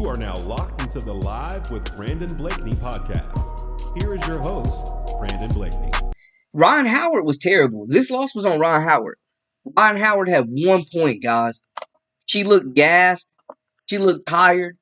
You are now locked into the Live with Brandon Blakeney podcast. Here is your host, Brandon Blakeney. Rhyne Howard was terrible. This loss was on Rhyne Howard. Rhyne Howard had 1 point, guys. She looked gassed. She looked tired.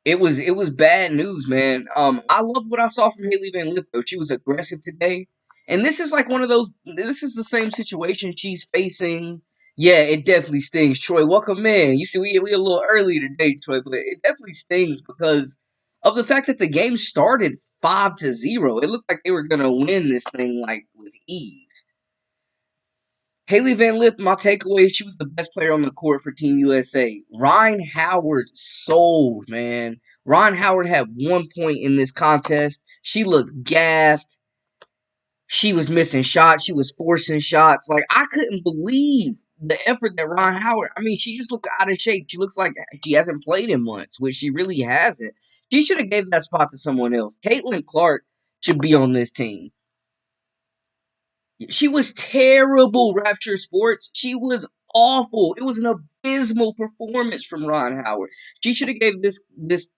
It was bad news, man. I love what I saw from Hailey Van Lith, though. She was aggressive today. And this is like one of those, this is the same situation she's facing. Yeah, it definitely stings. Troy, welcome in. You see, we a little early today, Troy, but it definitely stings because of the fact that the game started 5-0. It looked like they were going to win this thing, like, with ease. Hailey Van Lith, my takeaway, she was the best player on the court for Team USA. Rhyne Howard sold, man. Rhyne Howard had 1 point in this contest. She looked gassed. She was missing shots. She was forcing shots. Like, I couldn't believe the effort that Rhyne Howard, I mean, she just looked out of shape. She looks like she hasn't played in months, which she really hasn't. She should have gave that spot to someone else. Caitlin Clark should be on this team. She was terrible, Rapture Sports. She was awful. It was an abysmal performance from Rhyne Howard. She should have gave this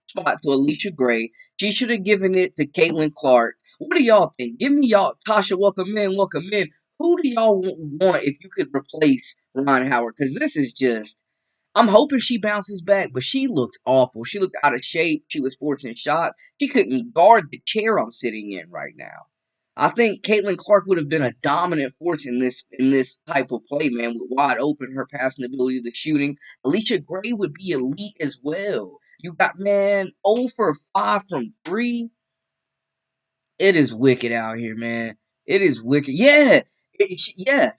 spot to Alicia Gray. She should have given it to Caitlin Clark. What do y'all think? Give me y'all. Tasha, welcome in, welcome in. Who do y'all want if you could replace Rhyne Howard? Because this is just, I'm hoping she bounces back, but she looked awful. She looked out of shape. She was forcing shots. She couldn't guard the chair I'm sitting in right now. I think Caitlin Clark would have been a dominant force in this type of play, man, with wide open, her passing ability, the shooting. Alicia Gray would be elite as well. You got, man, 0 for 5 from 3. It is wicked out here, man. It is wicked. Yeah.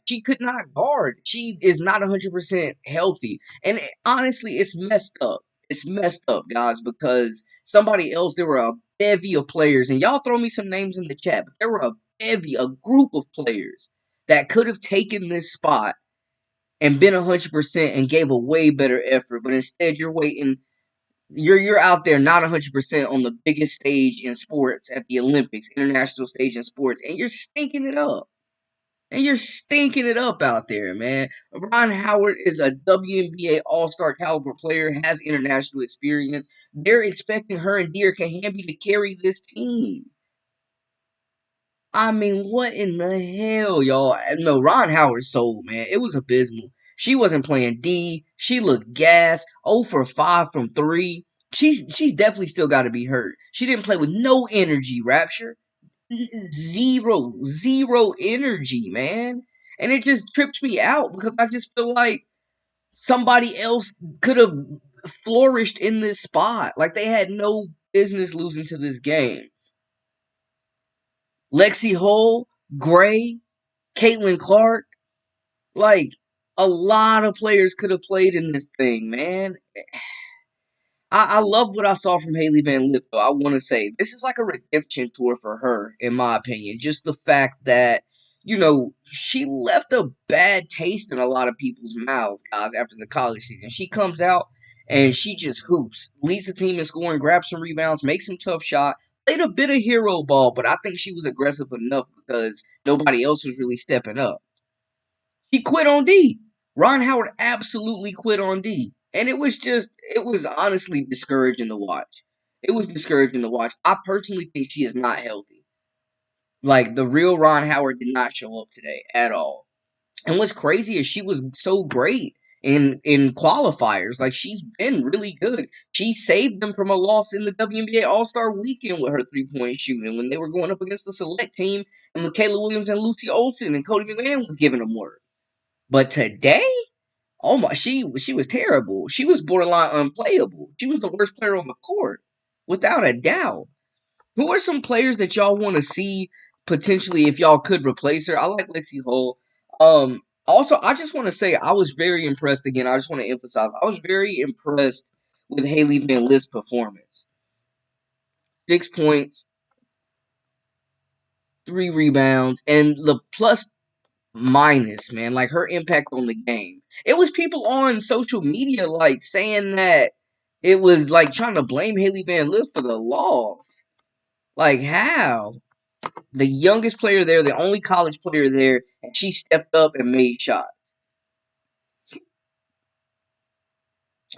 She could not guard. She is not 100% healthy. And honestly, it's messed up. It's messed up, guys, because somebody else, there were a bevy of players, and y'all throw me some names in the chat, but there were a bevy, a group of players that could have taken this spot and been 100% and gave a way better effort, but instead you're waiting. You're out there not 100% on the biggest stage in sports at the Olympics, international stage in sports, and you're stinking it up. And you're stinking it up out there, man. Rhyne Howard is a WNBA All-Star caliber player, has international experience. They're expecting her and Dearica Hamby to carry this team. I mean, what in the hell, y'all? No, Rhyne Howard sold, man. It was abysmal. She wasn't playing D. She looked gas. 0 for 5 from 3. She's definitely still got to be hurt. She didn't play with no energy, Rapture. Zero energy, man. And it just tripped me out because I just feel like somebody else could have flourished in this spot. Like, they had no business losing to this game. Lexi Hull, Gray, Caitlin Clark, like, a lot of players could have played in this thing, man. I love what I saw from Hailey Van Lith, though. I want to say this is like a redemption tour for her, in my opinion. Just the fact that, she left a bad taste in a lot of people's mouths, guys, after the college season. She comes out and she just hoops, leads the team in scoring, grabs some rebounds, makes some tough shot, played a bit of hero ball, but I think she was aggressive enough because nobody else was really stepping up. He quit on D. Rhyne Howard absolutely quit on D. And it was honestly discouraging to watch. It was discouraging to watch. I personally think she is not healthy. Like, the real Rhyne Howard did not show up today at all. And what's crazy is she was so great in qualifiers. Like, she's been really good. She saved them from a loss in the WNBA All-Star Weekend with her three-point shooting when they were going up against the select team and Michaela Williams and Lucy Olsen and Cody McMahon was giving them work. But today, oh my, she was terrible. She was borderline unplayable. She was the worst player on the court, without a doubt. Who are some players that y'all want to see potentially if y'all could replace her? I like Lexi Hull. Also, I just want to say I was very impressed. Again, I just want to emphasize I was very impressed with Hailey Van Lith's performance. 6 points, 3 rebounds, and the plus minus, man, like her impact on the game. It was people on social media like saying that it was like trying to blame Hailey Van Lith for the loss. Like, how? The youngest player there, the only college player there, and she stepped up and made shots.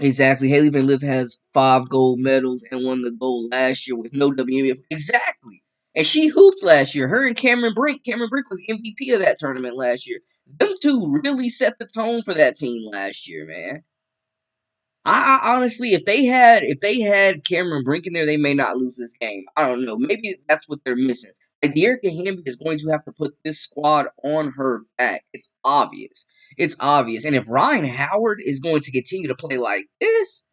Exactly. Haley Van Lith has 5 gold medals and won the gold last year with no WNBA. Exactly. And she hooped last year. Her and Cameron Brink. Cameron Brink was MVP of that tournament last year. Them two really set the tone for that team last year, man. I honestly, if they had Cameron Brink in there, they may not lose this game. I don't know. Maybe that's what they're missing. Like Dearica Hamby is going to have to put this squad on her back. It's obvious. It's obvious. And if Rhyne Howard is going to continue to play like this,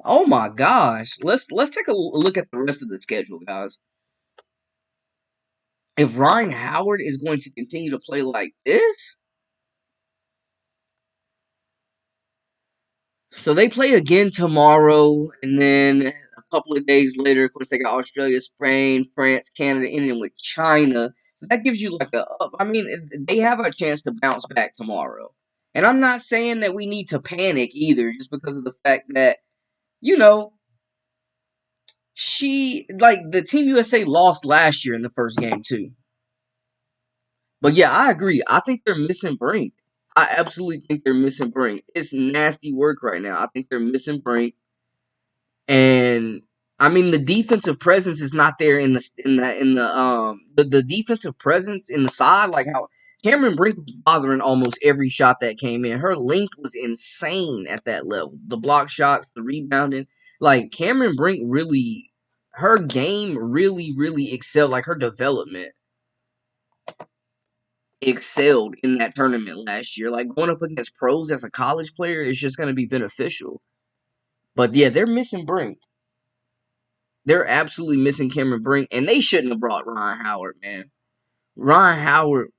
oh my gosh. Let's take a look at the rest of the schedule, guys. If Rhyne Howard is going to continue to play like this, so they play again tomorrow, and then a couple of days later, of course, they got Australia, Spain, France, Canada, ending with China. So that gives you like I mean, they have a chance to bounce back tomorrow. And I'm not saying that we need to panic either, just because of the fact that, you know, the Team USA lost last year in the first game too. But yeah, I agree. I think they're missing Brink. I absolutely think they're missing Brink. It's nasty work right now. I think they're missing Brink. And I mean the defensive presence is not there in the defensive presence in the side, like how Cameron Brink was bothering almost every shot that came in. Her length was insane at that level. The block shots, the rebounding. Like Cameron Brink really, her game really excelled, like her development excelled in that tournament last year. Like going up against pros as a college player is just gonna be beneficial. But yeah, they're missing Brink. They're absolutely missing Cameron Brink, and they shouldn't have brought Rhyne Howard, man. Rhyne Howard,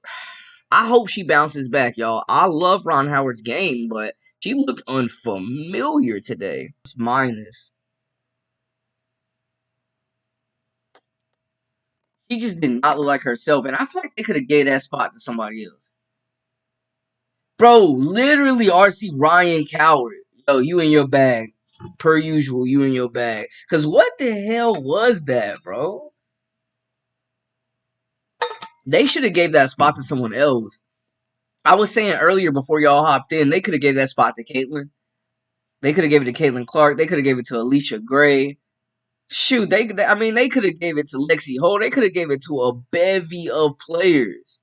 I hope she bounces back, y'all. I love Rhyne Howard's game, but she looked unfamiliar today. It's minus. She just did not look like herself, and I feel like they could have gave that spot to somebody else. Bro, literally RC Ryan Coward. Yo, you in your bag. Per usual, you in your bag. Because what the hell was that, bro? They should have gave that spot to someone else. I was saying earlier before y'all hopped in, they could have gave that spot to Caitlin. They could have gave it to Caitlin Clark. They could have gave it to Alicia Gray. Shoot, I mean, they could have gave it to Lexi Ho. They could have gave it to a bevy of players.